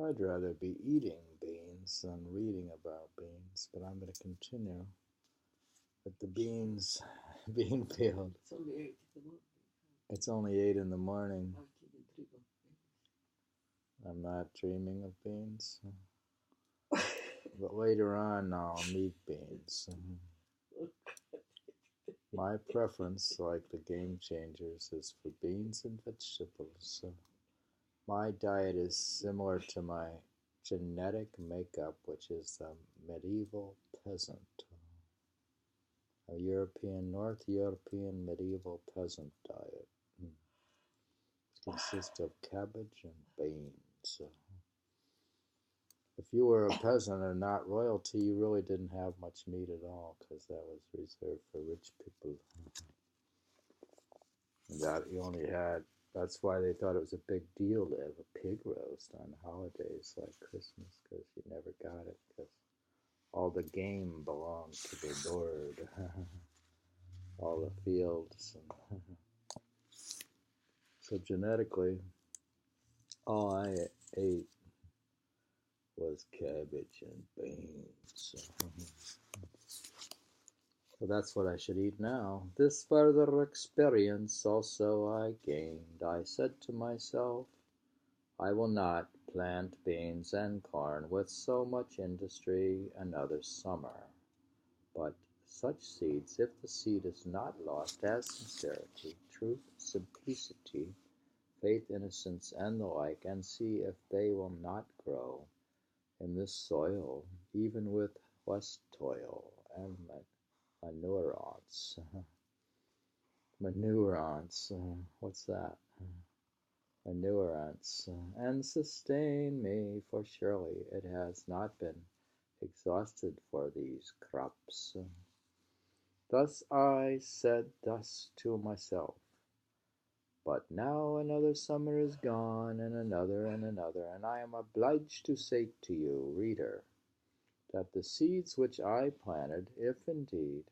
I'd rather be eating beans than reading about beans, but I'm going to continue with the beans bean field. It's only 8 in the morning. I'm not dreaming of beans. But later on, I'll need beans. My preference, like the Game Changers, is for beans and vegetables. My diet is similar to my genetic makeup, which is the medieval peasant. A North European medieval peasant diet. It consists of cabbage and beans. If you were a peasant and not royalty, you really didn't have much meat at all, because that was reserved for rich people. That you only had, that's why they thought it was a big deal to have a pig roast on holidays like Christmas, because you never got it, because all the game belonged to the Lord. All the fields. So genetically, all I ate was cabbage and beans. So that's what I should eat now. This further experience also I gained. I said to myself, I will not plant beans and corn with so much industry another summer, but such seeds, if the seed is not lost, as sincerity, truth, simplicity, faith, innocence, and the like, and see if they will not grow in this soil, even with less toil and manurance. Manurance, what's that? Manurance, and sustain me, for surely it has not been exhausted for these crops. Thus I said thus to myself. But now another summer is gone, and another, and I am obliged to say to you, reader, that the seeds which I planted, if indeed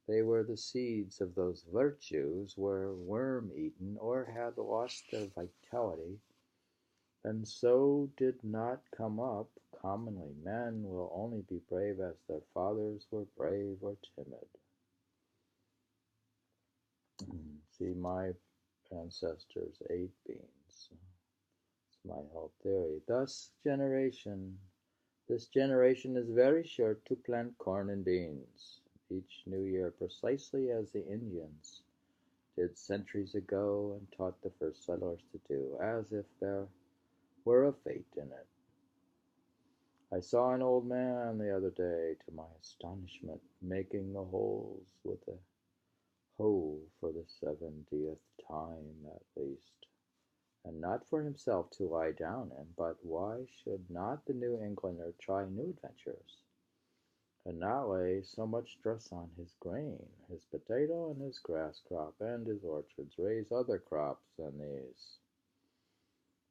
they were the seeds of those virtues, were worm-eaten or had lost their vitality, and so did not come up. Commonly men will only be brave as their fathers were brave or timid. See, my ancestors ate beans. It's my whole theory. This generation is very sure to plant corn and beans each new year, precisely as the Indians did centuries ago and taught the first settlers to do, as if there were a fate in it. I saw an old man the other day, to my astonishment, making the holes with a hoe for the 70th time at least, and not for himself to lie down in, but why should not the New Englander try new adventures, and not lay so much stress on his grain, his potato and his grass crop, and his orchards, raise other crops than these?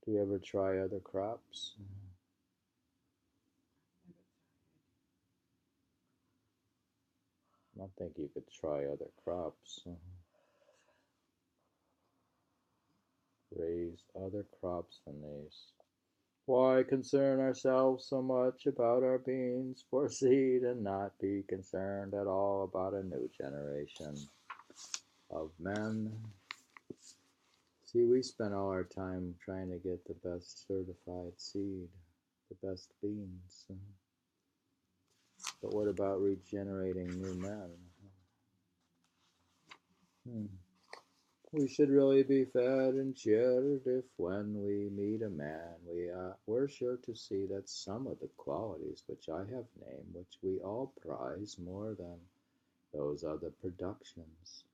Do you ever try other crops? I don't think you could try other crops. Raise other crops than these. Why concern ourselves so much about our beans for seed, and not be concerned at all about a new generation of men? See, we spend all our time trying to get the best certified seed, the best beans. But what about regenerating new men? We should really be fed and cheered if when we meet a man we're sure to see that some of the qualities which I have named, which we all prize more than those other productions,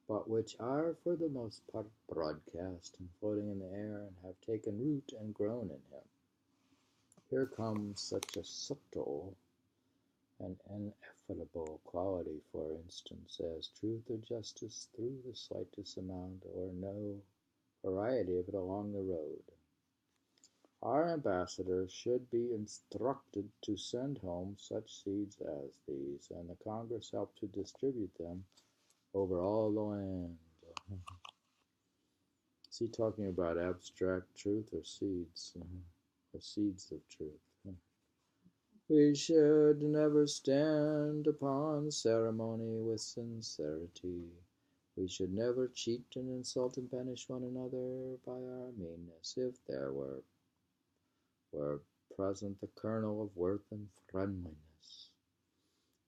but which are for the most part broadcast and floating in the air and have taken root and grown in him. Here comes such a subtle and ineffable quality, for instance, as truth or justice through the slightest amount or no variety of it along the road. Our ambassadors should be instructed to send home such seeds as these, and the Congress help to distribute them over all the land. Is he talking about abstract truth or seeds? the seeds of truth. We should never stand upon ceremony with sincerity. We should never cheat and insult and banish one another by our meanness, if there were present the kernel of worth and friendliness.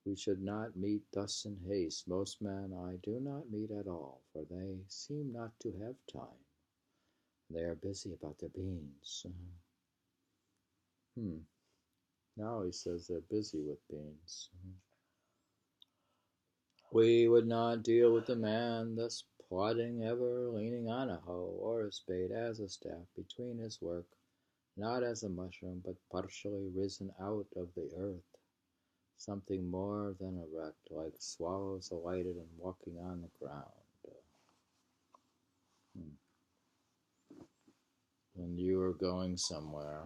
We should not meet thus in haste. Most men I do not meet at all, for they seem not to have time. They are busy about their beans. Now he says they're busy with beans. We would not deal with the man thus plodding, ever leaning on a hoe or a spade as a staff between his work, not as a mushroom, but partially risen out of the earth, something more than erect, like swallows alighted and walking on the ground. And you are going somewhere.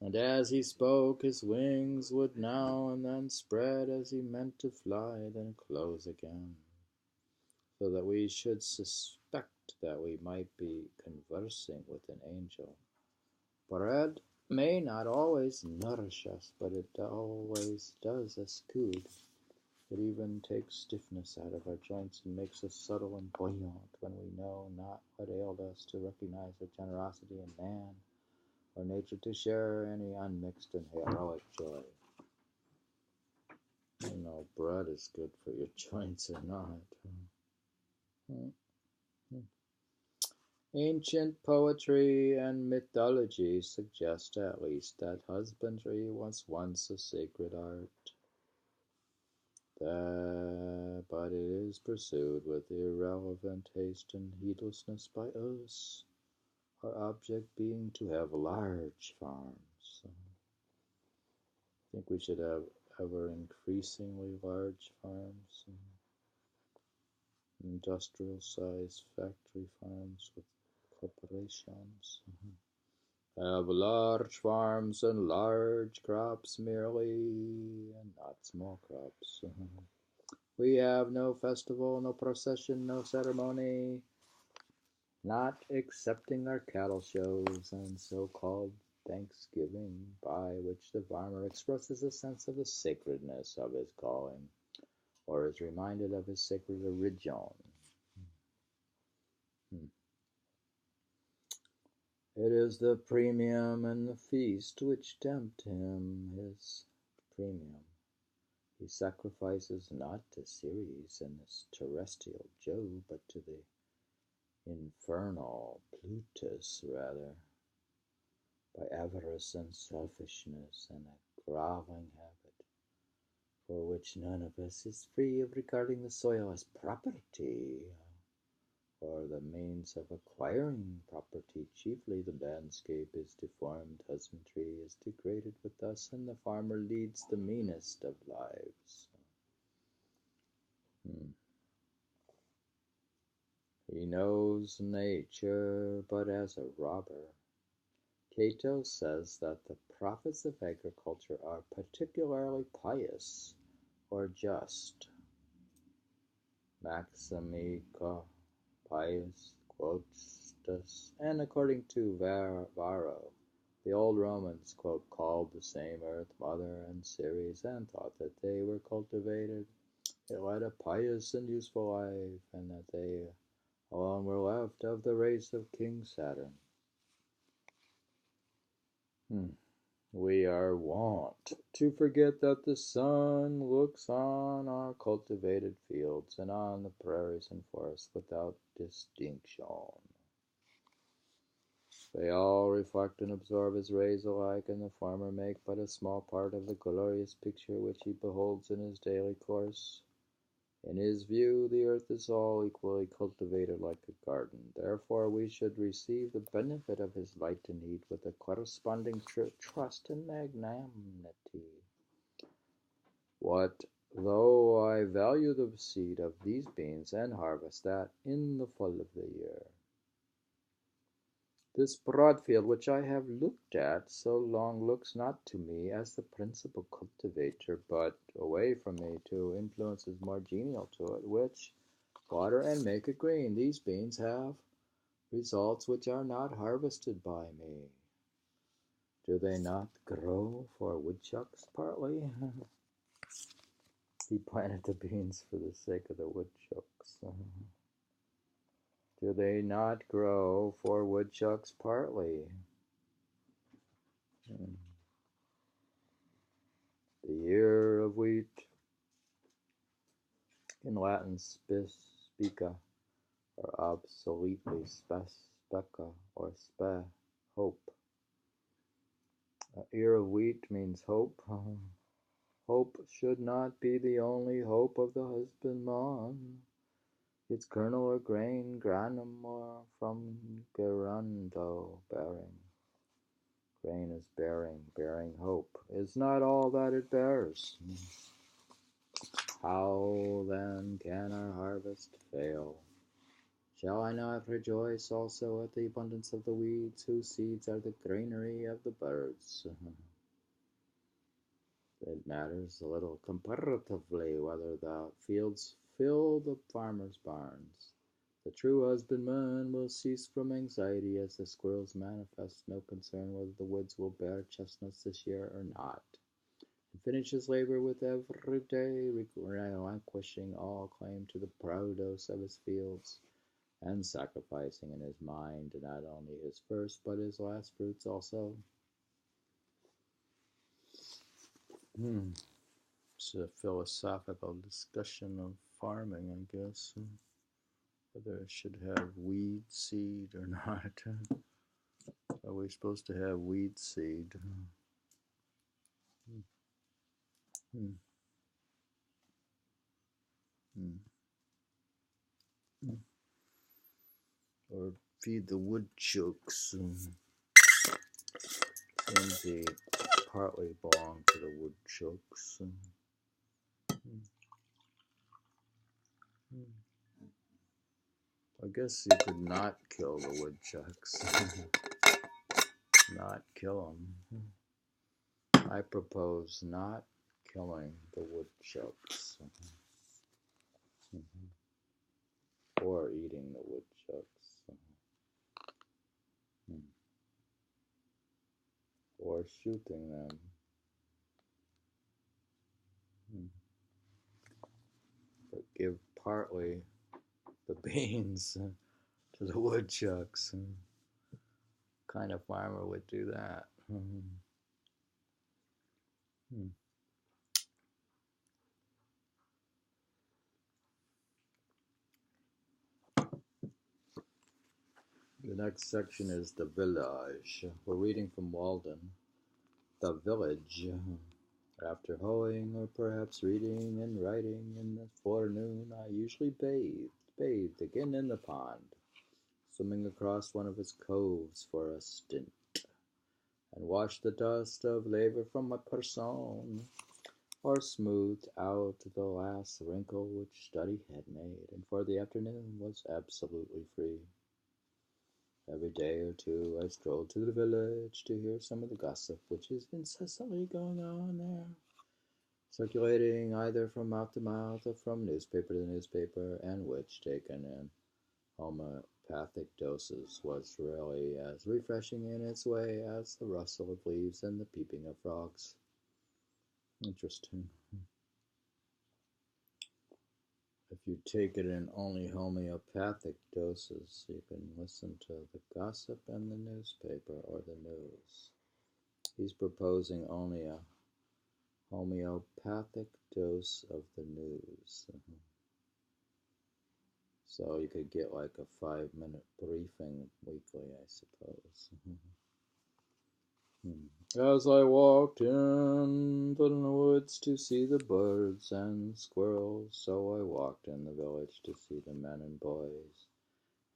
And as he spoke, his wings would now and then spread as he meant to fly, then close again, so that we should suspect that we might be conversing with an angel. Bread may not always nourish us, but it always does us good. It even takes stiffness out of our joints and makes us subtle and buoyant when we know not what ailed us, to recognize the generosity in man, or nature to share any unmixed and heroic joy. You know, bread is good for your joints or not. Ancient poetry and mythology suggest at least that husbandry was once a sacred art, but it is pursued with irrelevant haste and heedlessness by us, our object being to have large farms. I think we should have ever increasingly large farms, industrial-sized factory farms with corporations. Have large farms and large crops merely, and not small crops. We have no festival, no procession, no ceremony, not excepting our cattle shows and so-called Thanksgiving, by which the farmer expresses a sense of the sacredness of his calling, or is reminded of his sacred origin. It is the premium and the feast which tempt him, his premium. He sacrifices not to Ceres and this terrestrial Jove, but to the infernal Plutus rather, by avarice and selfishness and a groveling habit, for which none of us is free of regarding the soil as property, or the means of acquiring property. Chiefly the landscape is deformed, husbandry is degraded with us, and the farmer leads the meanest of lives. He knows nature, but as a robber. Cato says that the prophets of agriculture are particularly pious or just. Maximica Pius quotes this, and according to Varro, the old Romans, quote, called the same earth Mother and Ceres, and thought that they were cultivated, they led a pious and useful life, and that they alone were left of the race of King Saturn. We are wont to forget that the sun looks on our cultivated fields and on the prairies and forests without distinction. They all reflect and absorb his rays alike, and the farmer make but a small part of the glorious picture which he beholds in his daily course. In his view, the earth is all equally cultivated like a garden. Therefore, we should receive the benefit of his light and heat with a corresponding trust and magnanimity. What though I value the seed of these beans and harvest that in the fall of the year? This broad field which I have looked at so long looks not to me as the principal cultivator, but away from me to influences more genial to it, which water and make it green. These beans have results which are not harvested by me. Do they not grow for woodchucks partly? He planted the beans for the sake of the woodchucks. Do they not grow for woodchucks partly? The ear of wheat, in Latin spica, or obsoletely speca, or spe, hope. Ear of wheat means hope. Hope should not be the only hope of the husbandman. Its kernel or grain, granum or from gerundo, bearing. Grain is bearing hope, is not all that it bears. How then can our harvest fail? Shall I not rejoice also at the abundance of the weeds, whose seeds are the granary of the birds? It matters a little comparatively whether the fields fill the farmer's barns. The true husbandman will cease from anxiety as the squirrels manifest no concern whether the woods will bear chestnuts this year or not, and finish his labor with every day relinquishing all claim to the produce of his fields, and sacrificing in his mind not only his first but his last fruits also. It's a philosophical discussion of farming, I guess. Whether it should have weed seed or not. Are we supposed to have weed seed? Or feed the woodchucks? Seems they partly belong to the woodchucks. I guess you could not kill the woodchucks. Not kill them. I propose not killing the woodchucks. Or eating the woodchucks. Or shooting them. But give partly the beans to the woodchucks. What kind of farmer would do that? The next section is the village. We're reading from Walden. The village. After hoeing or perhaps reading and writing in the forenoon, I usually bathed again in the pond, swimming across one of its coves for a stint, and washed the dust of labor from my person, or smoothed out the last wrinkle which study had made, and for the afternoon was absolutely free. Every day or two I strolled to the village to hear some of the gossip which is incessantly going on there, circulating either from mouth to mouth or from newspaper to newspaper, and which, taken in homeopathic doses, was really as refreshing in its way as the rustle of leaves and the peeping of frogs. Interesting. If you take it in only homeopathic doses, you can listen to the gossip and the newspaper or the news. He's proposing only a homeopathic dose of the news. So you could get like a 5-minute briefing weekly, I suppose. As I walked in the woods to see the birds and squirrels, so I walked in the village to see the men and boys.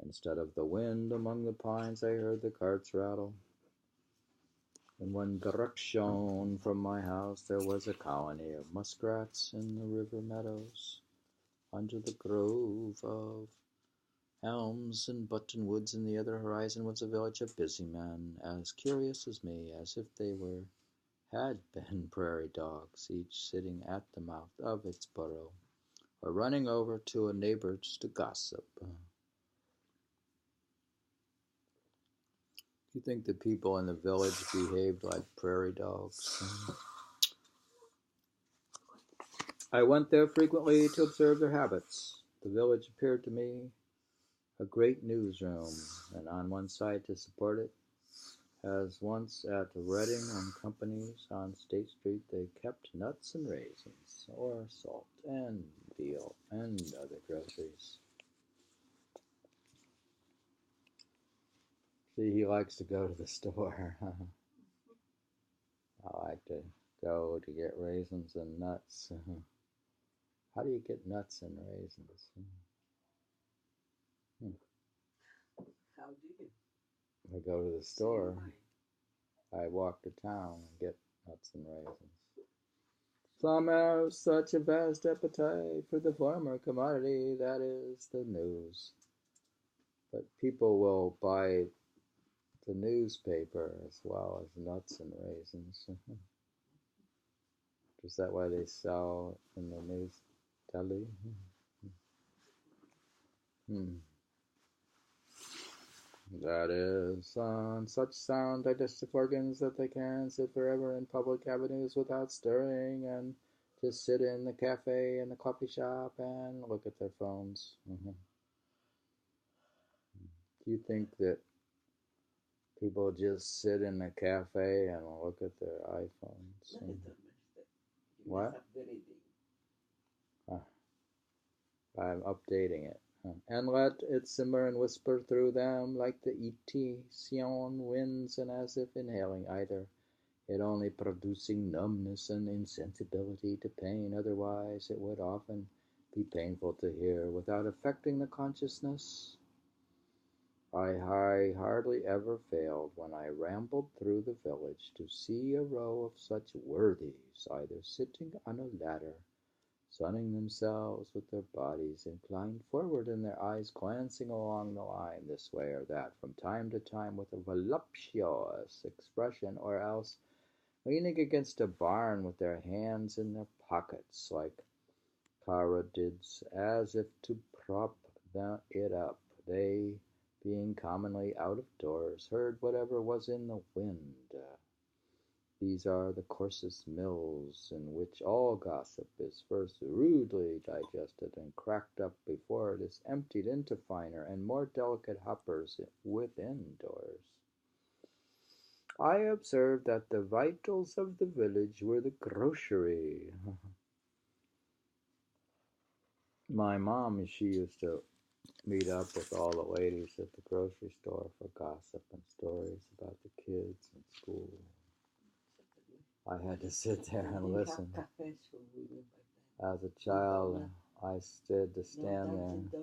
Instead of the wind among the pines, I heard the carts rattle. In one direction from my house there was a colony of muskrats in the river meadows. Under the grove of elms and buttonwoods in the other horizon was a village of busy men, as curious as me, as if they had been prairie dogs, each sitting at the mouth of its burrow, or running over to a neighbor's to gossip. You think the people in the village behaved like prairie dogs? I went there frequently to observe their habits. The village appeared to me a great newsroom, and on one side to support it, as once at Redding and Company's on State Street, they kept nuts and raisins, or salt and veal and other groceries. See, he likes to go to the store. I like to go to get raisins and nuts. How do you get nuts and raisins? How do you? I go to the store. I walk to town and get nuts and raisins. Some have such a vast appetite for the former commodity, that is the news. But people will buy the newspaper as well as nuts and raisins. Is that why they sell in the news deli? That is, on such sound digestive organs that they can sit forever in public avenues without stirring and just sit in the cafe and the coffee shop and look at their phones. Do you think that people just sit in a cafe and look at their iPhones? What? I'm updating it. And let it simmer and whisper through them like the Sion winds, and as if inhaling either, it only producing numbness and insensibility to pain. Otherwise it would often be painful to hear without affecting the consciousness. I hardly ever failed, when I rambled through the village, to see a row of such worthies, either sitting on a ladder, sunning themselves with their bodies inclined forward and their eyes glancing along the line this way or that from time to time with a voluptuous expression, or else leaning against a barn with their hands in their pockets like caradids, as if to prop it up. They, being commonly out of doors, heard whatever was in the wind. These are the coarsest mills, in which all gossip is first rudely digested and cracked up before it is emptied into finer and more delicate hoppers within doors. I observed that the vitals of the village were the grocery. My mom, she used to meet up with all the ladies at the grocery store for gossip and stories about the kids and school. I had to sit there and listen. As a child, I had to stand there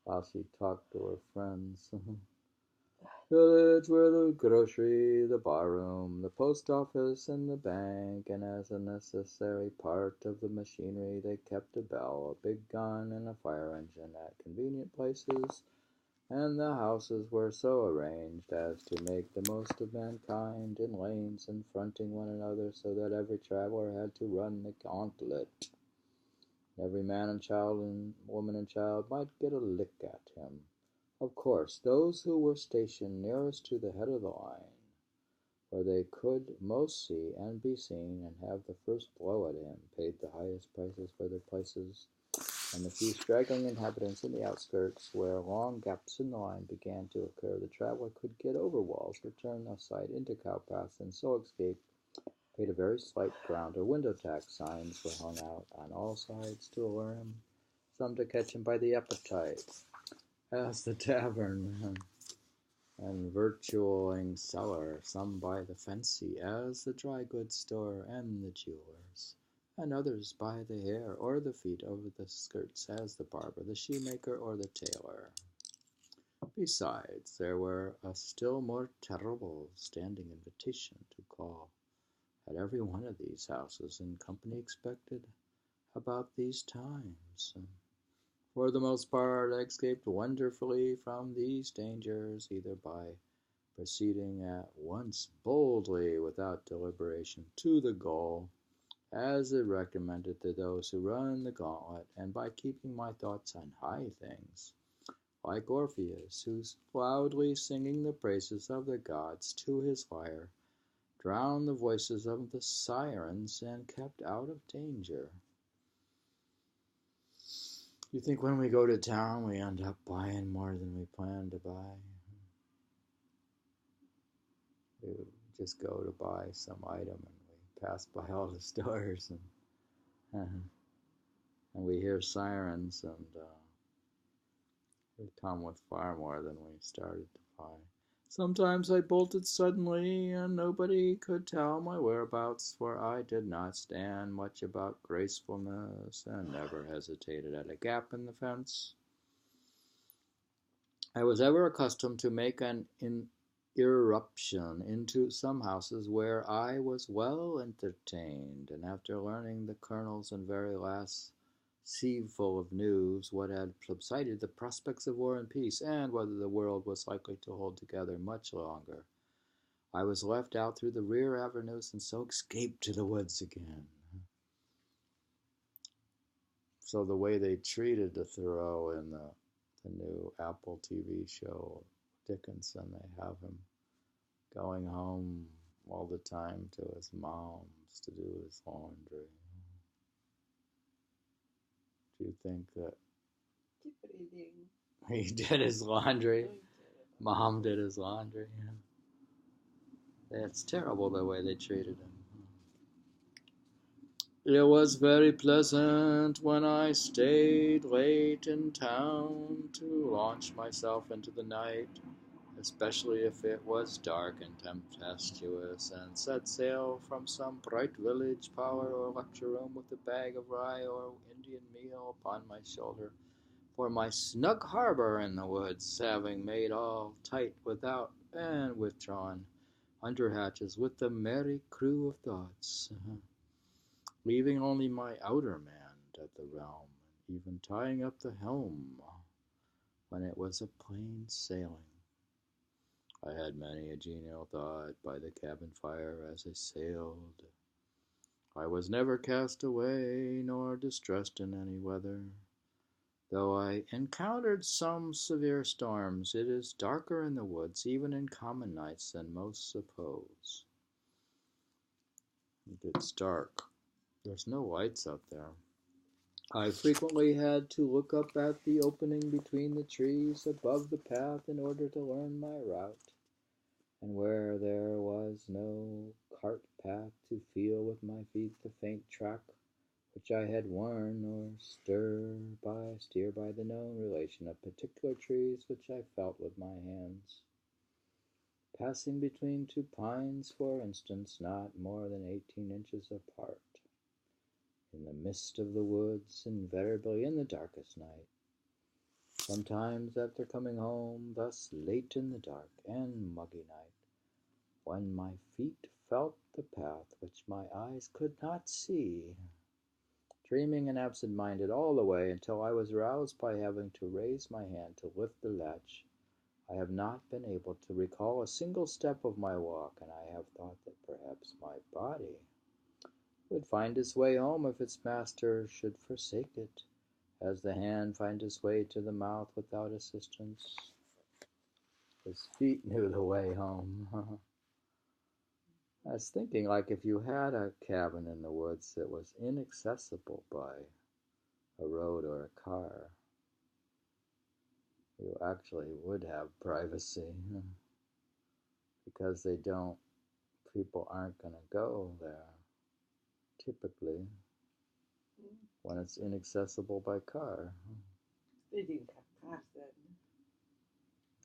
while she talked to her friends. Village were the grocery, the barroom, the post office, and the bank, and as a necessary part of the machinery they kept a bell, a big gun, and a fire engine at convenient places, and the houses were so arranged as to make the most of mankind, in lanes and fronting one another, so that every traveler had to run the gauntlet. Every man and child and woman and child might get a lick at him. Of course, those who were stationed nearest to the head of the line, where they could most see and be seen and have the first blow at him, paid the highest prices for their places, and the few straggling inhabitants in the outskirts, where long gaps in the line began to occur, the traveler could get over walls or turn aside into cowpaths, and so escape, paid a very slight ground or window tax. Signs were hung out on all sides to allure him, some to catch him by the appetite, as the tavern and virtualling cellar, some by the fancy, as the dry goods store and the jewelers, and others by the hair or the feet over the skirts, as the barber, the shoemaker, or the tailor. Besides, there were a still more terrible standing invitation to call at every one of these houses, and company expected about these times. For the most part, I escaped wonderfully from these dangers, either by proceeding at once boldly, without deliberation, to the goal, as is recommended to those who run the gauntlet, and by keeping my thoughts on high things, like Orpheus, who's loudly singing the praises of the gods to his lyre, drowned the voices of the sirens and kept out of danger. You think when we go to town we end up buying more than we plan to buy? We would just go to buy some item and we pass by all the stores and we hear sirens and we come with far more than we started to buy. Sometimes I bolted suddenly, and nobody could tell my whereabouts, for I did not stand much about gracefulness, and never hesitated at a gap in the fence. I was ever accustomed to make an irruption into some houses where I was well entertained, and after learning the colonel's and very last sieveful of news, what had subsided, the prospects of war and peace, and whether the world was likely to hold together much longer, I was left out through the rear avenues and so escaped to the woods again. So the way they treated the Thoreau in the new Apple TV show, Dickinson, they have him going home all the time to his mom's to do his laundry. Do you think that he did his laundry? Mom did his laundry. It's terrible the way they treated him. It was very pleasant when I stayed late in town to launch myself into the night, especially if it was dark and tempestuous, and set sail from some bright village parlor or lecture room with a bag of rye or Indian meal upon my shoulder, for my snug harbor in the woods, having made all tight without and withdrawn under hatches with the merry crew of thoughts, leaving only my outer man at the realm, and even tying up the helm when it was a plain sailing. I had many a genial thought by the cabin fire as I sailed. I was never cast away nor distressed in any weather. Though I encountered some severe storms, it is darker in the woods, even in common nights, than most suppose. It gets dark. There's no lights up there. I frequently had to look up at the opening between the trees above the path in order to learn my route, and where there was no cart path to feel with my feet the faint track which I had worn, or steer by the known relation of particular trees which I felt with my hands. Passing between two pines, for instance, not more than 18 inches apart, in the midst of the woods, invariably in the darkest night. Sometimes after coming home, thus late in the dark and muggy night, when my feet felt the path which my eyes could not see, dreaming and absent-minded all the way until I was roused by having to raise my hand to lift the latch, I have not been able to recall a single step of my walk, and I have thought that perhaps my body would find its way home if its master should forsake it, as the hand finds its way to the mouth without assistance. His feet knew the way home. I was thinking, like, if you had a cabin in the woods that was inaccessible by a road or a car, you actually would have privacy, because people aren't going to go there, typically, when it's inaccessible by car. They didn't have cars then.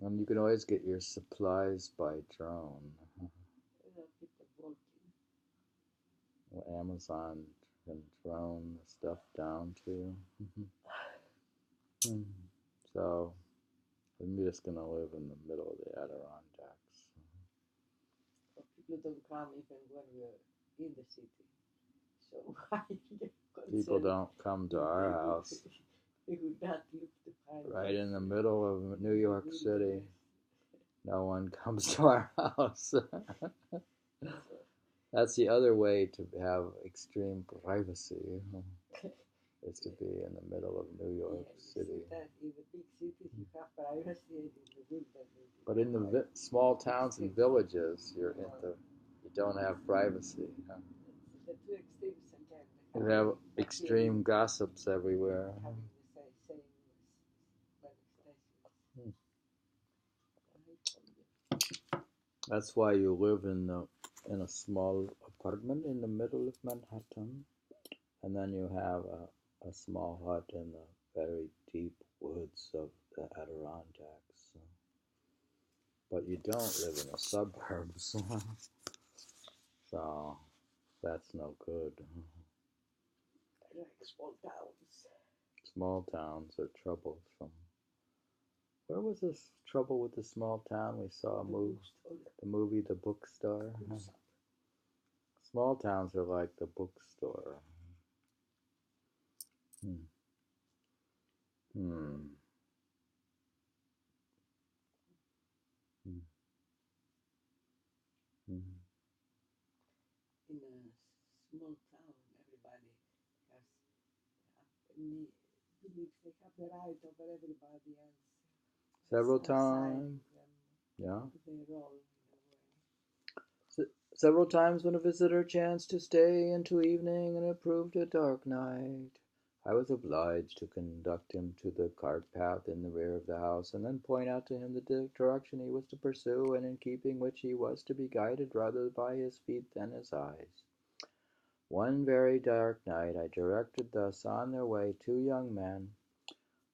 And you can always get your supplies by drone. People walking. Amazon can drone the stuff down to you. So I'm just going to live in the middle of the Adirondacks. People don't come even when we're in the city. So why People don't come to our house. They would not look to find Right in the middle of New York City. No one comes to our house. That's the other way to have extreme privacy, is to be in the middle of New York City. That in the big cities you have privacy, and in the wilderness. But in the small towns and villages, you don't have privacy. Huh? The two extremes again. You have extreme gossips everywhere. Having the same manifestations. That's why you live in a small apartment in the middle of Manhattan, and then you have a small hut in the very deep woods of the Adirondacks. But you don't live in the suburbs, so that's no good. I like small towns. Small towns are troublesome. Where was this trouble with the small town we saw the movie The Bookstore? Small towns are like the bookstore. Hmm. Hmm. Hmm. Hmm. In a small town, everybody has believes they have the right over everybody else. Several times. Yeah. Their role Several times when a visitor chanced to stay into evening and it proved a dark night, I was obliged to conduct him to the cart path in the rear of the house and then point out to him the direction he was to pursue and in keeping which he was to be guided rather by his feet than his eyes. One very dark night I directed thus on their way two young men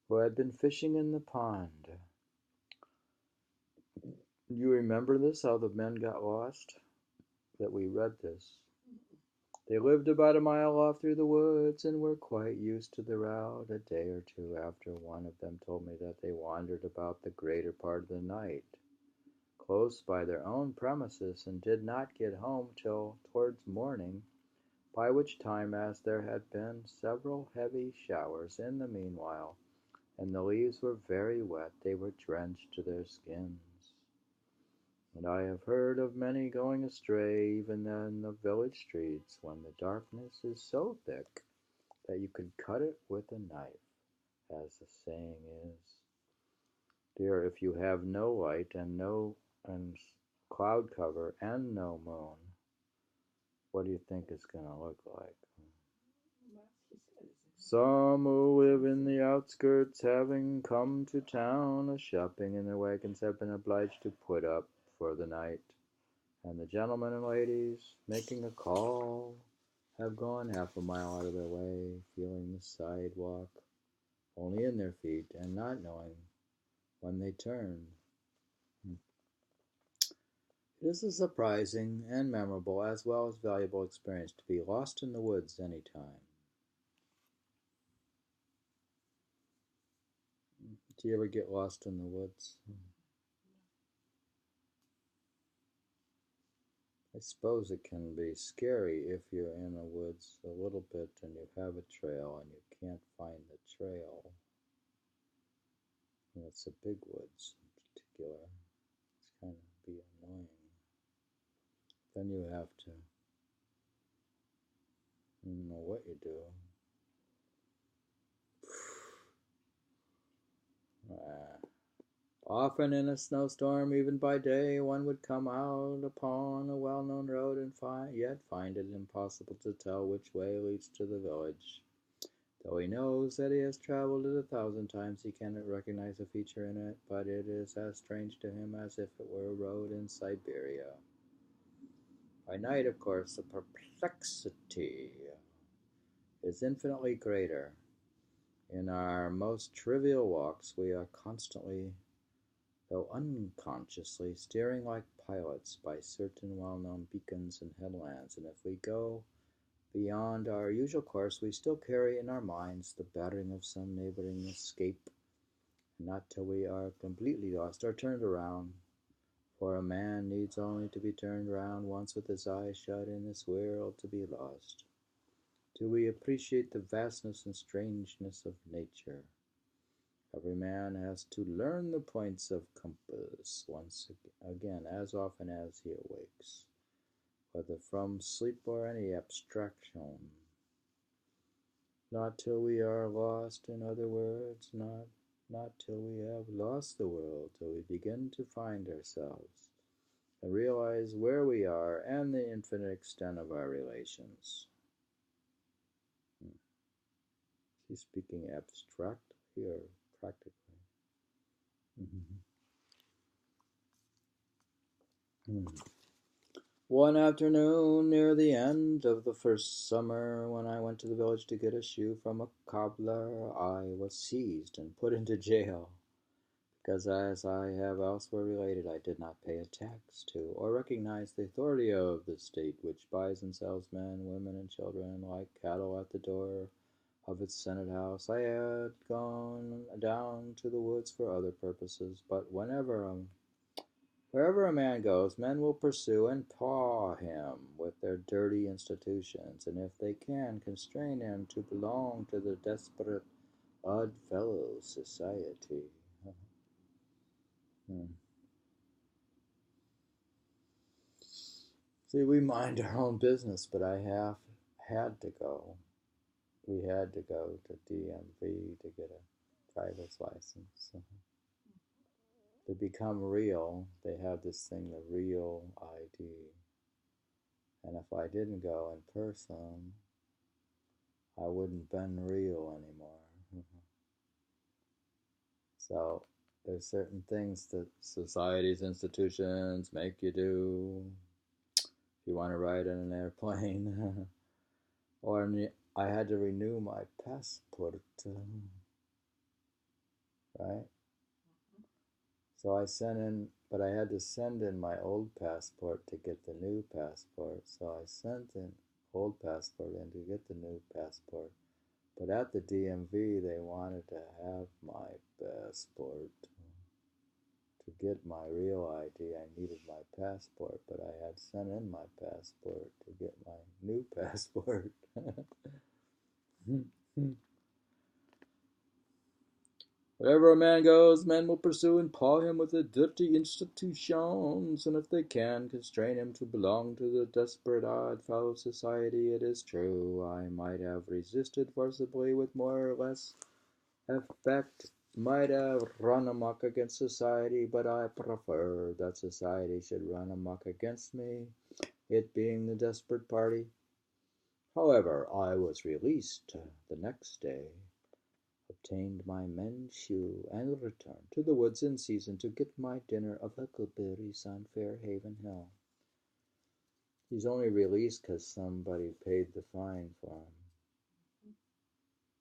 who had been fishing in the pond. Do you remember this, how the men got lost? That we read this. They lived about a mile off through the woods and were quite used to the route. A day or two after, one of them told me that they wandered about the greater part of the night, close by their own premises, and did not get home till towards morning, by which time, as there had been several heavy showers in the meanwhile, and the leaves were very wet, they were drenched to their skins. And I have heard of many going astray even in the village streets when the darkness is so thick that you could cut it with a knife, as the saying is. Dear, if you have no light and cloud cover and no moon, what do you think it's going to look like? Some who live in the outskirts, having come to town a-shopping in their wagons, have been obliged to put up for the night, and the gentlemen and ladies, making a call, have gone half a mile out of their way, feeling the sidewalk only in their feet, and not knowing when they turn. It is a surprising and memorable as well as valuable experience to be lost in the woods any time. Do you ever get lost in the woods? I suppose it can be scary if you're in the woods a little bit and you have a trail and you can't find the trail. And it's a big woods in particular. It's kind of be annoying. Then you have to, I don't know what you do. Often in a snowstorm, even by day, one would come out upon a well-known road and yet find it impossible to tell which way leads to the village. Though he knows that he has traveled it 1,000 times, he cannot recognize a feature in it, but it is as strange to him as if it were a road in Siberia. By night, of course, the perplexity is infinitely greater. In our most trivial walks, we are constantly, though unconsciously, steering like pilots by certain well-known beacons and headlands, and if we go beyond our usual course, we still carry in our minds the battering of some neighboring escape, and not till we are completely lost or turned around. For a man needs only to be turned round once with his eyes shut in this world to be lost. Do we appreciate the vastness and strangeness of nature? Every man has to learn the points of compass once again as often as he awakes, whether from sleep or any abstraction. Not till we are lost, in other words, not not till we have lost the world, till we begin to find ourselves and realize where we are and the infinite extent of our relations. She's speaking abstractly or practically? One afternoon near the end of the first summer, when I went to the village to get a shoe from a cobbler, I was seized and put into jail, because, as I have elsewhere related, I did not pay a tax to or recognize the authority of the state, which buys and sells men, women, and children like cattle at the door of its Senate House. I had gone down to the woods for other purposes, but wherever a man goes, men will pursue and paw him with their dirty institutions, and if they can, constrain him to belong to the desperate odd fellow society. See, we mind our own business, but I had to go. We had to go to DMV to get a driver's license. To become real, they have this thing, the real ID. And if I didn't go in person, I wouldn't been real anymore. So there's certain things that society's institutions make you do. If you want to ride in an airplane, or I had to renew my passport, right? So I sent in, but I had to send in my old passport to get the new passport. So I sent in old passport in to get the new passport. But at the DMV, they wanted to have my passport. To get my real ID, I needed my passport, but I had sent in my passport to get my new passport. Wherever a man goes, men will pursue and paw him with the dirty institutions, and if they can, constrain him to belong to the desperate odd fellow society. It is true, I might have resisted forcibly with more or less effect, might have run amok against society, but I prefer that society should run amok against me, it being the desperate party. However, I was released the next day, obtained my men's shoe, and returned to the woods in season to get my dinner of huckleberries on Fairhaven Hill. He's only released because somebody paid the fine for him,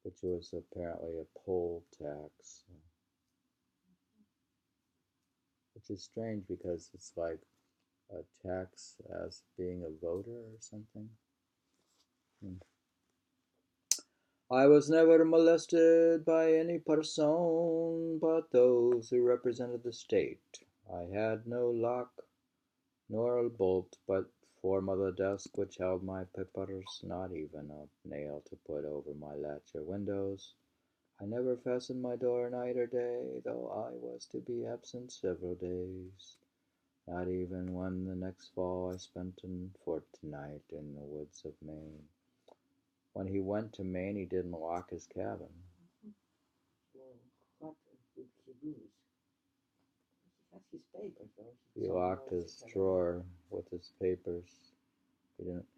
which was apparently a poll tax, which is strange because it's like a tax as being a voter or something. I was never molested by any person but those who represented the state. I had no lock nor a bolt but form of the desk which held my papers, not even a nail to put over my latch or windows. I never fastened my door night or day, though I was to be absent several days, not even when the next fall I spent a fortnight in the woods of Maine. When he went to Maine, he didn't lock his cabin. Well, what did he lose? He had his papers, though. He locked his drawer with his papers.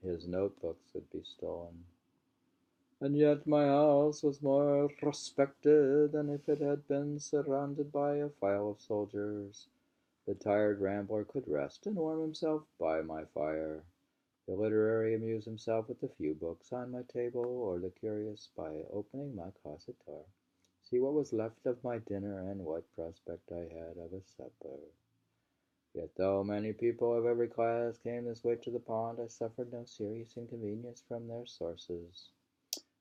His notebooks would be stolen. And yet my house was more respected than if it had been surrounded by a file of soldiers. The tired rambler could rest and warm himself by my fire. The literary amuse himself with the few books on my table, or the curious by opening my closet door, see what was left of my dinner and what prospect I had of a supper. Yet though many people of every class came this way to the pond, I suffered no serious inconvenience from their sources.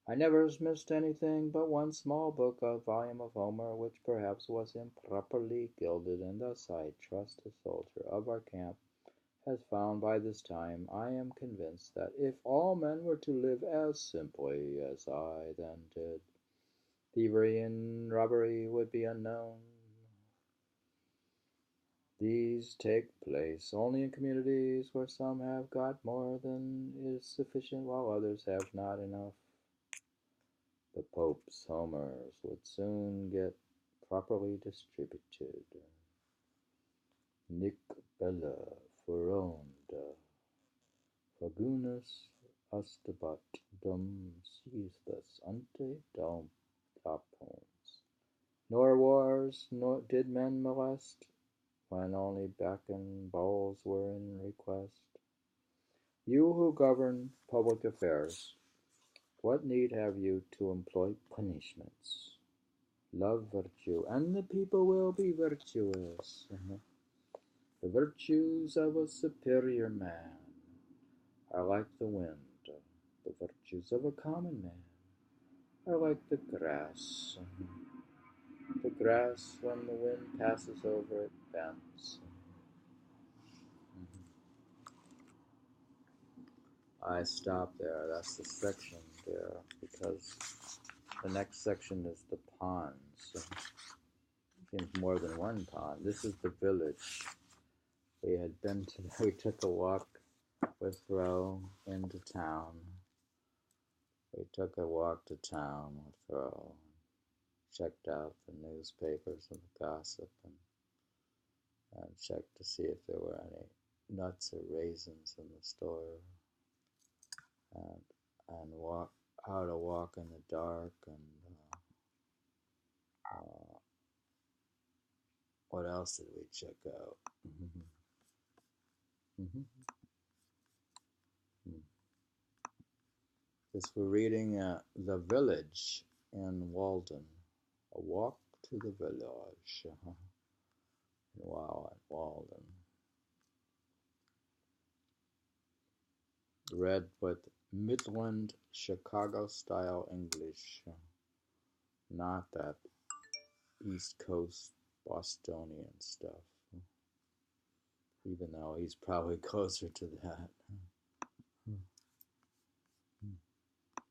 I never missed anything but one small book, a volume of Homer, which perhaps was improperly gilded, and thus I trust a soldier of our camp has found by this time. I am convinced that if all men were to live as simply as I then did, thievery and robbery would be unknown. These take place only in communities where some have got more than is sufficient, while others have not enough. The Pope's Homers would soon get properly distributed. Nic bella furonde, fagunus astabat dum caestus ante dapons. Nor wars, nor did men molest, when only beck and bowls were in request. You who govern public affairs, what need have you to employ punishments? Love virtue, and the people will be virtuous. The virtues of a superior man are like the wind. The virtues of a common man are like the grass. The grass, when the wind passes over it, bends. I stop there. That's the section there, because the next section is the ponds. Seems more than one pond. This is the village. We had been to. We took a walk with Thoreau into town. We took a walk to town with Thoreau. Checked out the newspapers and the gossip, and checked to see if there were any nuts or raisins in the store, and walk how to walk in the dark, and what else did we check out? This we're reading The Village in Walden. A Walk to the Village. Wow, at Walden. Read with Midland Chicago style English, not that East Coast Bostonian stuff, even though he's probably closer to that.